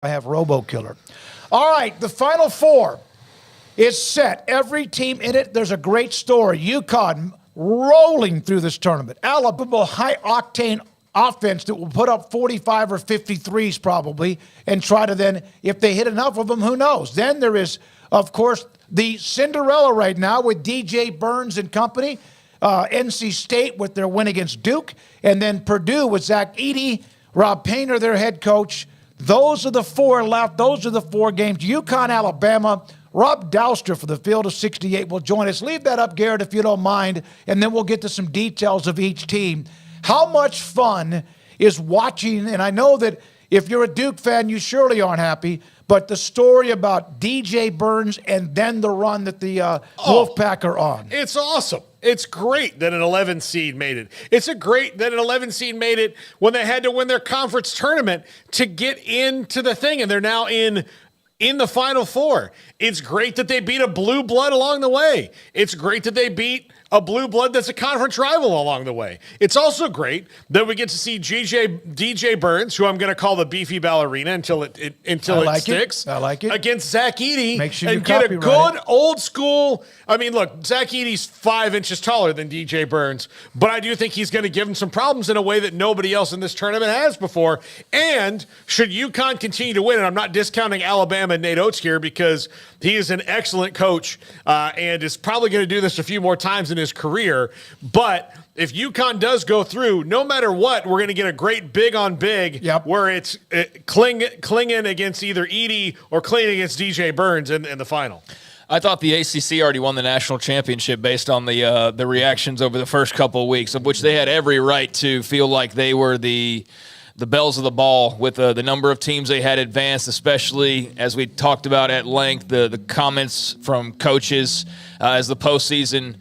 I have RoboKiller. All right, the Final Four is set. Every team in it, there's a great story. UConn rolling through this tournament. Alabama, high-octane offense that will put up 45 or 53s probably and try to then, if they hit enough of them, who knows? Then there is, of course, the Cinderella right now with DJ Burns and company, NC State with their win against Duke, and then Purdue with Zach Edey, Rob Painter, their head coach. Those are the four left. Those are the four games. UConn, Alabama. Rob Douster for the Field of 68 will join us. Leave that up, Garrett, if you don't mind, and then we'll get to some details of each team. How much fun is watching, and I know that if you're a Duke fan, you surely aren't happy, but the story about DJ Burns and then the run that the Wolfpack are on. It's awesome. It's great that an 11 seed made it. It's great that an 11 seed made it when they had to win their conference tournament to get into the thing, and they're now in the Final Four. It's great that they beat a blue blood along the way. It's great that they beat a blue blood that's a conference rival along the way. It's also great that we get to see DJ Burns, who I'm going to call the beefy ballerina until it sticks. I like it. Against Zach Edey. Make sure and get a good old school. I mean, look, Zach Edey's 5 inches taller than DJ Burns, but I do think he's going to give him some problems in a way that nobody else in this tournament has before. And should UConn continue to win, and I'm not discounting Alabama and Nate Oates here because he is an excellent coach and is probably going to do this a few more times in his career. But if UConn does go through, no matter what, we're going to get a great big-on-big where it's Klingen against either Edey or Klingen against DJ Burns in the final. I thought the ACC already won the national championship based on the reactions over the first couple of weeks, of which they had every right to feel like they were the bells of the ball with the number of teams they had advanced, especially as we talked about at length, the comments from coaches as the postseason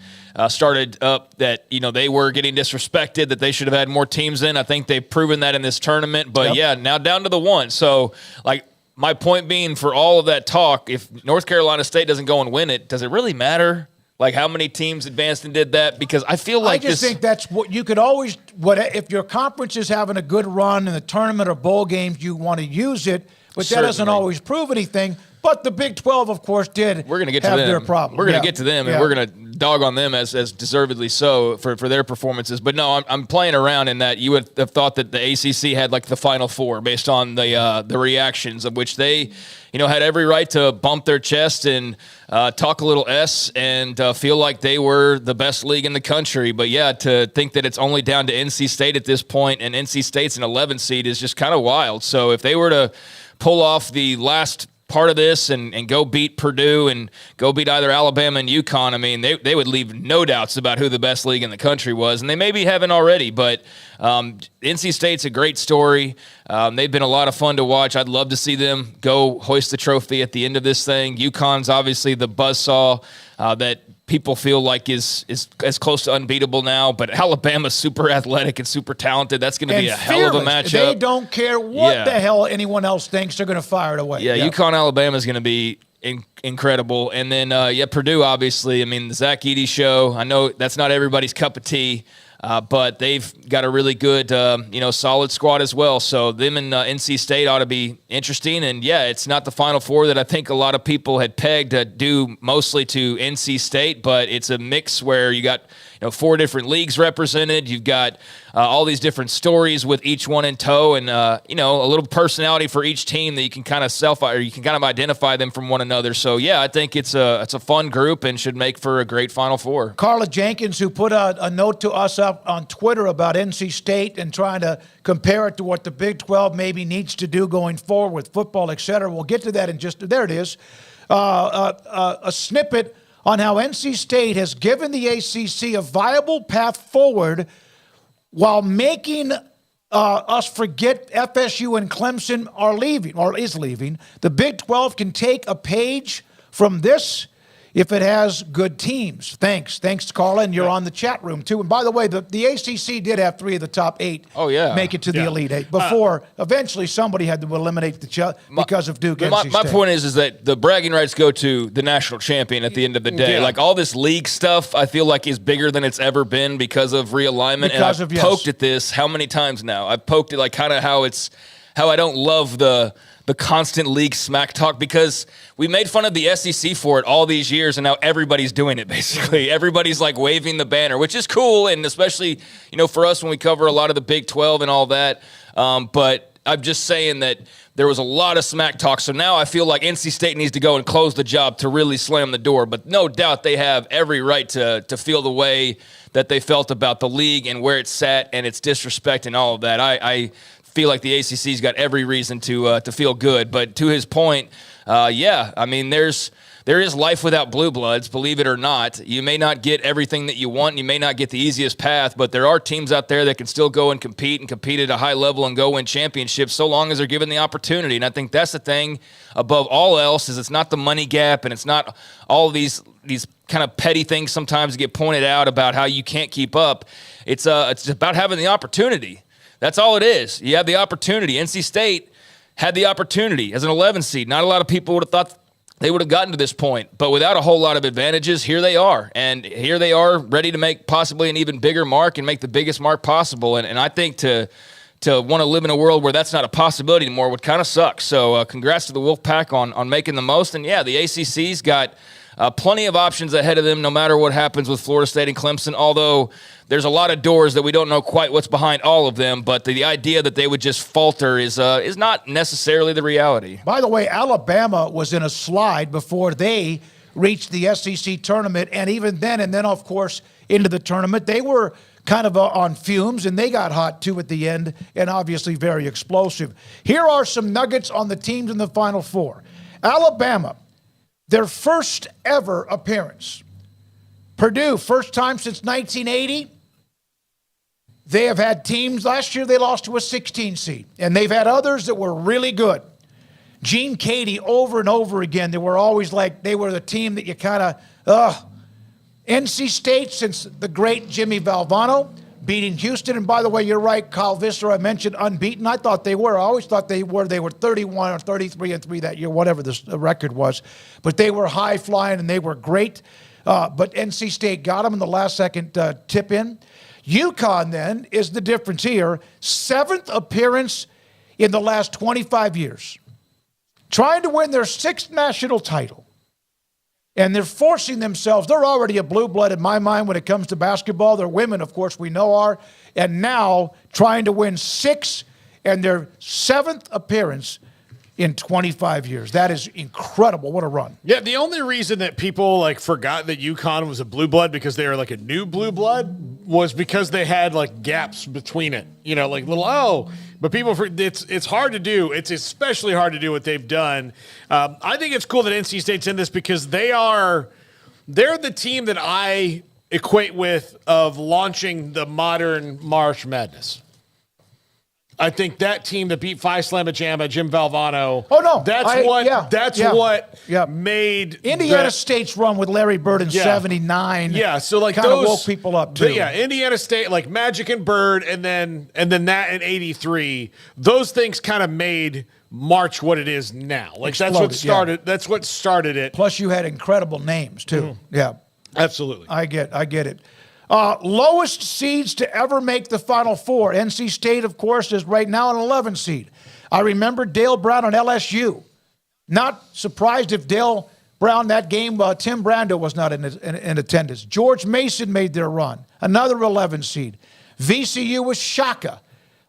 started up that, they were getting disrespected, that they should have had more teams in. I think they've proven that in this tournament. But, now down to the one. So, my point being, for all of that talk, if North Carolina State doesn't go and win it, does it really matter? How many teams advanced and did that? Because I feel like I just think that's what you could always – if your conference is having a good run in the tournament or bowl games, you want to use it, but that doesn't always prove anything. But the Big 12, of course, have their problem. We're going to get to them, and we're going to dog on them as deservedly so for their performances. But no, I'm playing around in that you would have thought that the ACC had the Final Four based on the reactions, of which they had every right to bump their chest and talk a little S and feel like they were the best league in the country. But to think that it's only down to NC State at this point, and NC State's an 11 seed is just kind of wild. So if they were to pull off the last part of this and go beat Purdue and go beat either Alabama and UConn, I mean, they would leave no doubts about who the best league in the country was, and they maybe haven't already, but NC State's a great story. They've been a lot of fun to watch. I'd love to see them go hoist the trophy at the end of this thing. UConn's obviously the buzzsaw that people feel like is as close to unbeatable now, but Alabama's super athletic and super talented. That's going to be a hell of a matchup. They don't care what the hell anyone else thinks. They're going to fire it away. UConn, Alabama is going to be incredible. And then, Purdue, obviously. I mean, the Zach Edey show, I know that's not everybody's cup of tea, but they've got a really good, solid squad as well. So them and NC State ought to be interesting. And, it's not the Final Four that I think a lot of people had pegged due mostly to NC State, but it's a mix where you got 4 different leagues represented. You've got all these different stories with each one in tow, and a little personality for each team that you can kind of identify them from one another. So I think it's a fun group and should make for a great Final Four. Carla Jenkins, who put a note to us up on Twitter about NC State and trying to compare it to what the Big 12 maybe needs to do going forward with football, et cetera. We'll get to that in just there. It is a snippet on how NC State has given the ACC a viable path forward while making us forget FSU and Clemson are leaving or is leaving. The Big 12 can take a page from this if it has good teams. Thanks, Carla, and you're on the chat room, too. And by the way, the ACC did have 3 of the top 8 make it to the Elite 8 before eventually somebody had to eliminate because of Duke. My point is that the bragging rights go to the national champion at the end of the day. All this league stuff, I feel like is bigger than it's ever been because of realignment. Because I've poked at this how many times now? I've poked at kind of how I don't love the the constant league smack talk, because we made fun of the SEC for it all these years, and now everybody's doing it, basically. Everybody's like waving the banner, which is cool, and especially, for us when we cover a lot of the Big 12 and all that. But I'm just saying that there was a lot of smack talk, so now I feel like NC State needs to go and close the job to really slam the door. But no doubt they have every right to feel the way that they felt about the league and where it's sat and its disrespect and all of that. I feel like the ACC's got every reason to feel good. But to his point, there is life without blue bloods, believe it or not. You may not get everything that you want. You may not get the easiest path, but there are teams out there that can still go and compete at a high level and go win championships so long as they're given the opportunity. And I think that's the thing above all else is it's not the money gap and it's not all these kind of petty things sometimes get pointed out about how you can't keep up. It's about having the opportunity. That's all it is. You have the opportunity. NC State had the opportunity as an 11 seed. Not a lot of people would have thought they would have gotten to this point, but without a whole lot of advantages, here they are. And here they are ready to make possibly an even bigger mark and make the biggest mark possible. And I think to want to live in a world where that's not a possibility anymore would kind of suck. So congrats to the Wolfpack on making the most. And, yeah, the ACC's got plenty of options ahead of them no matter what happens with Florida State and Clemson, although there's a lot of doors that we don't know quite what's behind all of them, but the idea that they would just falter is not necessarily the reality. By the way, Alabama was in a slide before they reached the SEC tournament, and even then, of course, into the tournament, they were kind of on fumes, and they got hot, too, at the end, and obviously very explosive. Here are some nuggets on the teams in the Final Four. Alabama, their first ever appearance. Purdue, first time since 1980. They have had teams, last year they lost to a 16 seed, and they've had others that were really good. Gene Cady, over and over again, they were always like, they were the team that you kind of, NC State, since the great Jimmy Valvano, beating Houston. And by the way, you're right, Kyle Visser, I mentioned unbeaten. I thought they were. I always thought they were. They were 31 or 33-3 that year, whatever the record was. But they were high flying and they were great. But NC State got them in the last second tip in. UConn then is the difference here. 7th appearance in the last 25 years. Trying to win their 6th national title. And they're forcing themselves. They're already a blue blood in my mind when it comes to basketball. They're women, of course, we know are. And now trying to win 6 and their 7th appearance in 25 years. That is incredible. What a run. Yeah, the only reason that people forgot that UConn was a blue blood because they were a new blue blood was because they had gaps between it. But people, it's hard to do. It's especially hard to do what they've done. I think it's cool that NC State's in this because they're the team that I equate with of launching the modern March Madness. I think that team that beat Phi Slamma Jamma, Jim Valvano. Oh no, that's what made Indiana State's run with Larry Bird in '79. Yeah, so kind of woke people up too. Yeah, Indiana State, Magic and Bird, and then that in '83. Those things kind of made March what it is now. That's what started. Yeah. That's what started it. Plus, you had incredible names too. Mm-hmm. Yeah, absolutely. I get it. Lowest seeds to ever make the Final Four. NC State, of course, is right now an 11 seed. I remember Dale Brown on LSU. Not surprised if Dale Brown, that game, Tim Brando was not in attendance. George Mason made their run, another 11 seed. VCU was Shaka,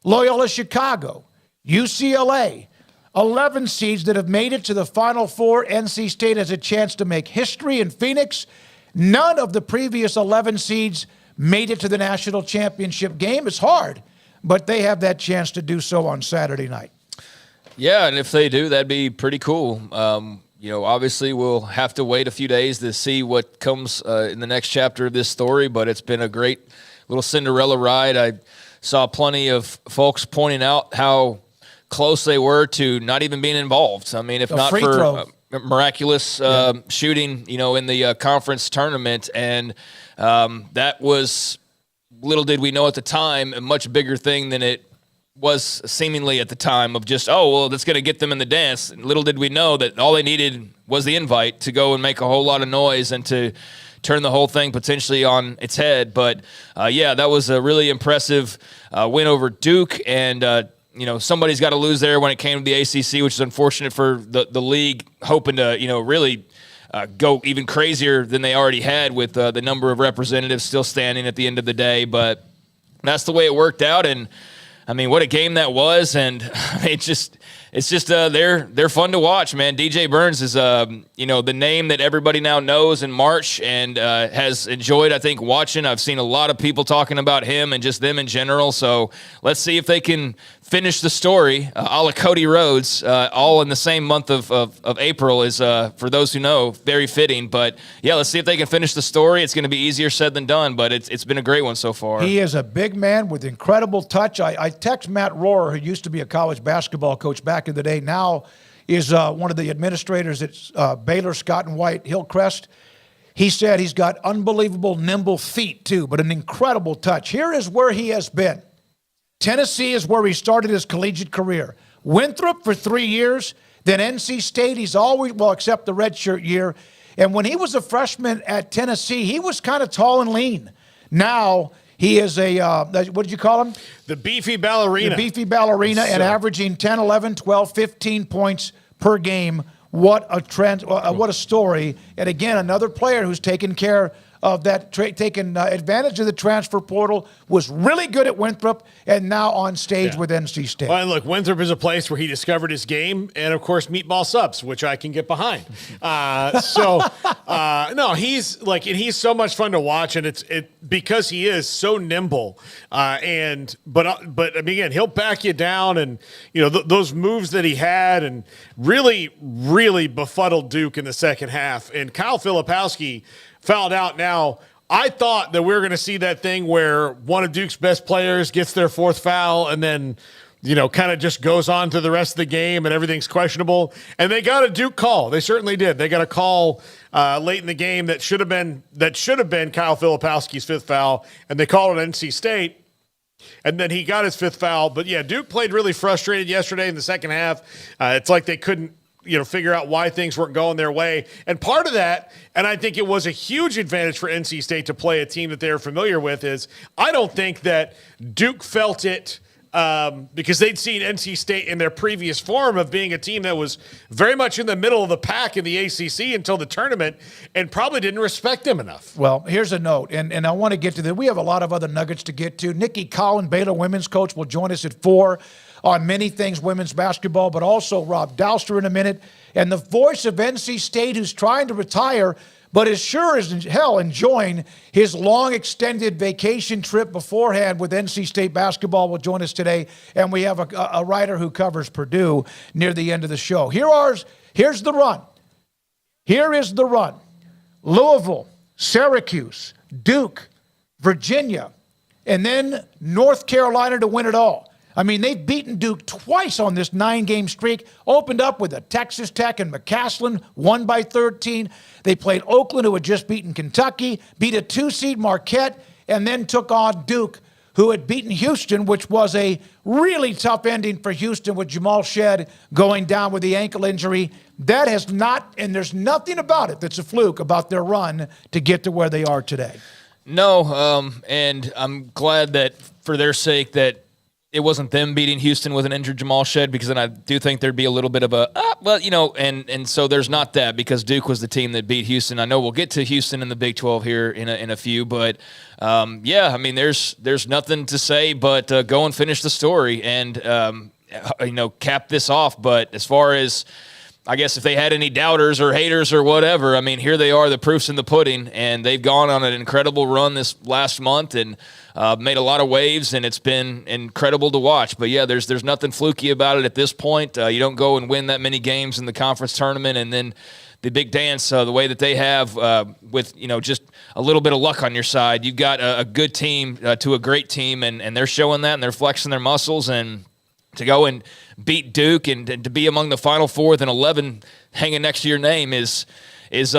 Loyola Chicago, UCLA. 11 seeds that have made it to the Final Four. NC State has a chance to make history in Phoenix. None of the previous 11 seeds made it to the national championship game. It's hard, but they have that chance to do so on Saturday night. Yeah, and if they do, that'd be pretty cool. Obviously we'll have to wait a few days to see what comes in the next chapter of this story, but it's been a great little Cinderella ride. I saw plenty of folks pointing out how close they were to not even being involved. I mean, if not for miraculous shooting, in the conference tournament. And that was, little did we know at the time, a much bigger thing than it was seemingly at the time of just, that's going to get them in the dance. And little did we know that all they needed was the invite to go and make a whole lot of noise and to turn the whole thing potentially on its head. But, that was a really impressive win over Duke. And somebody's got to lose there when it came to the ACC, which is unfortunate for the league, hoping to, really go even crazier than they already had with the number of representatives still standing at the end of the day. But that's the way it worked out. And I mean, what a game that was. And it's just they're fun to watch, man. DJ Burns is, the name that everybody now knows in March and has enjoyed, I think, watching. I've seen a lot of people talking about him and just them in general. So let's see if they can finish the story, a la Cody Rhodes, all in the same month of April is, for those who know, very fitting. But, yeah, let's see if they can finish the story. It's going to be easier said than done, but it's been a great one so far. He is a big man with incredible touch. I text Matt Rohrer, who used to be a college basketball coach back in the day, now is one of the administrators at Baylor, Scott and White, Hillcrest. He said he's got unbelievable nimble feet too, but an incredible touch. Here is where he has been. Tennessee is where he started his collegiate career. Winthrop for 3 years, then NC State. He's always, well, except the redshirt year. And when he was a freshman at Tennessee, he was kind of tall and lean. Now he is what did you call him? The beefy ballerina. The beefy ballerina, and averaging 10, 11, 12, 15 points per game. What a trend! What a story! And again, another player who's taken care of that, taken advantage of the transfer portal, was really good at Winthrop, and now on stage with NC State. Well, and look, Winthrop is a place where he discovered his game, and of course, meatball subs, which I can get behind. No, he's so much fun to watch, and because he is so nimble, but I mean, again, he'll back you down, and those moves that he had, and really, really befuddled Duke in the second half. And Kyle Filipowski fouled out. Now, I thought that we were going to see that thing where one of Duke's best players gets their fourth foul and then, kind of just goes on to the rest of the game and everything's questionable. And they got a Duke call. They certainly did. They got a call late in the game that should have been Kyle Filipowski's fifth foul, and they called it NC State. And then he got his fifth foul. But, yeah, Duke played really frustrated yesterday in the second half. It's like they couldn't figure out why things weren't going their way. And part of that, and I think it was a huge advantage for NC State to play a team that they're familiar with, is I don't think that Duke felt it because they'd seen NC State in their previous form of being a team that was very much in the middle of the pack in the ACC until the tournament, and probably didn't respect them enough. Well, here's a note, and I want to get to that. We have a lot of other nuggets to get to. Nikki Collin, Baylor women's coach, will join us at 4 on many things women's basketball, but also Rob Douster in a minute, and the voice of NC State, who's trying to retire, but is sure as hell enjoying his long extended vacation trip beforehand with NC State basketball, will join us today. And we have a writer who covers Purdue near the end of the show. Here's the run. Here is the run. Louisville, Syracuse, Duke, Virginia, and then North Carolina to win it all. I mean, they've beaten Duke twice on this 9-game streak. Opened up with a Texas Tech and McCaslin, won by 13. They played Oakland, who had just beaten Kentucky, beat a 2-seed Marquette, and then took on Duke, who had beaten Houston, which was a really tough ending for Houston with Jamal Shedd going down with the ankle injury. That has not, and there's nothing about it that's a fluke about their run to get to where they are today. No, and I'm glad that for their sake that it wasn't them beating Houston with an injured Jamal Shedd, because then I do think there'd be a little bit of and so there's not that, because Duke was the team that beat Houston. I know we'll get to Houston in the Big 12 here in a few, but I mean, there's nothing to say but go and finish the story and cap this off. But as far as, I guess, if they had any doubters or haters or whatever, I mean, here they are, the proof's in the pudding, and they've gone on an incredible run this last month and made a lot of waves, and it's been incredible to watch. But, yeah, there's nothing fluky about it at this point. You don't go and win that many games in the conference tournament and then the big dance the way that they have with, just a little bit of luck on your side. You've got a good team to a great team, and they're showing that, and they're flexing their muscles, and to go and beat Duke and to be among the Final Four with an 11 hanging next to your name is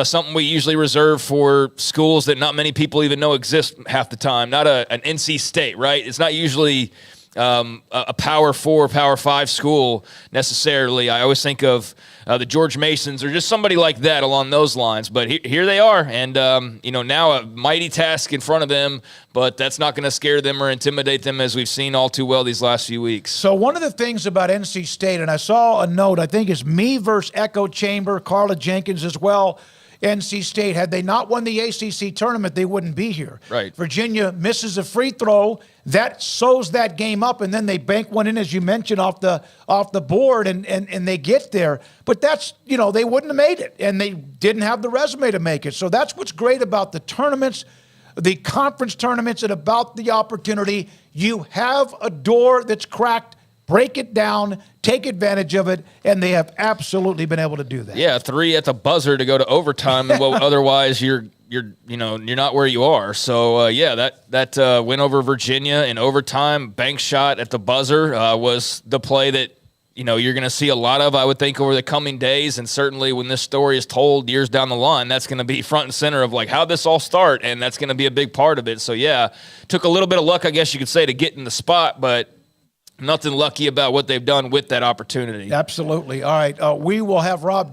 something we usually reserve for schools that not many people even know exist half the time. Not an NC State, right? It's not usually a Power 4, Power 5 school necessarily. I always think of the George Masons or just somebody like that along those lines. But here they are, and now a mighty task in front of them, but that's not going to scare them or intimidate them, as we've seen all too well these last few weeks. So one of the things about NC State, and I saw a note, I think it's me versus Echo Chamber, Carla Jenkins as well. NC State, had they not won the ACC tournament, they wouldn't be here. Right. Virginia misses a free throw. That sews that game up, and then they bank one in, as you mentioned, off the board, and they get there. But that's, they wouldn't have made it, and they didn't have the resume to make it. So that's what's great about the tournaments, the conference tournaments, and about the opportunity. You have a door that's cracked. Break it down, take advantage of it, and they have absolutely been able to do that. Yeah, 3 at the buzzer to go to overtime, well, otherwise you're not where you are. So that win over Virginia in overtime, bank shot at the buzzer was the play that you're going to see a lot of, I would think, over the coming days, and certainly when this story is told years down the line, that's going to be front and center of like how this all start, and that's going to be a big part of it. So took a little bit of luck, I guess you could say, to get in the spot, but nothing lucky about what they've done with that opportunity. Absolutely. All right. We will have Rob